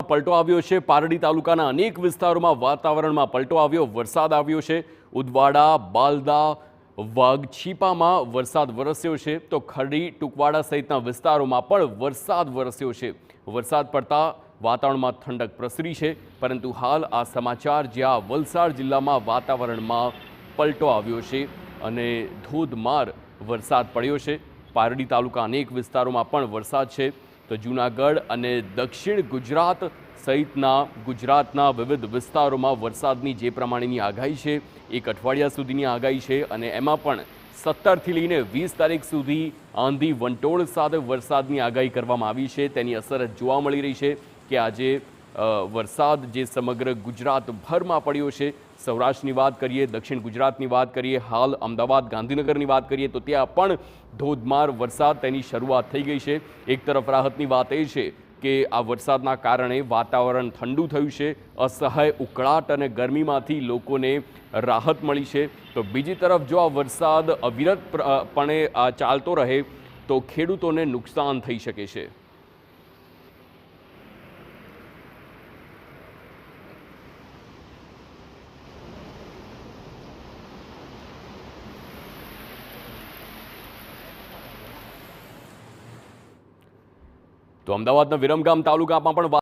પલટો આવ્યો છે। પારડી તાલુકાના અનેક વિસ્તારોમાં વાતાવરણમાં પલટો આવ્યો, વરસાદ આવ્યો છે। ઉદવાડા, બાલદા, વાઘછીપામાં વરસાદ વરસ્યો છે, તો ખડી, ટુકવાડા સહિતના વિસ્તારોમાં પણ વરસાદ વરસ્યો છે। વરસાદ પડતા વાતાવરણમાં ઠંડક પ્રસરી છે, પરંતુ હાલ આ સમાચાર જ્યાં વલસાડ જિલ્લામાં વાતાવરણમાં પલટો આવ્યો છે અને ધોધમાર વરસાદ પડ્યો છે। પારડી તાલુકા અનેક વિસ્તારોમાં પણ વરસાદ છે, તો જૂનાગઢ અને દક્ષિણ ગુજરાત સહિતના ગુજરાતના વિવિધ વિસ્તારોમાં વરસાદની જે પ્રમાણેની આગાહી છે, એક અઠવાડિયા સુધીની આગાહી છે અને એમાં પણ 17થી લઈને 20 તારીખ સુધી આંધી વંટોળ સાથે વરસાદની આગાહી કરવામાં આવી છે। તેની અસર જોવા મળી રહી છે કે આજે વરસાદ જે સમગ્ર ગુજરાતભરમાં પડ્યો છે। સૌરાષ્ટ્રની વાત કરીએ, દક્ષિણ ગુજરાતની વાત કરીએ, હાલ અમદાવાદ, ગાંધીનગરની વાત કરીએ તો ત્યાં પણ ધોધમાર વરસાદ તેની શરૂઆત થઈ ગઈ છે। એક તરફ રાહતની વાત એ છે કે આ વરસાદના કારણે વાતાવરણ ઠંડુ થયું છે, અસહ્ય ઉકળાટ અને ગરમીમાંથી લોકોને રાહત મળી છે, તો બીજી તરફ જો આ વરસાદ અવિરતપણે ચાલતો રહે તો ખેડૂતોને નુકસાન થઈ શકે છે। તો અમદાવાદના વિરમગામ તાલુકામાં પણ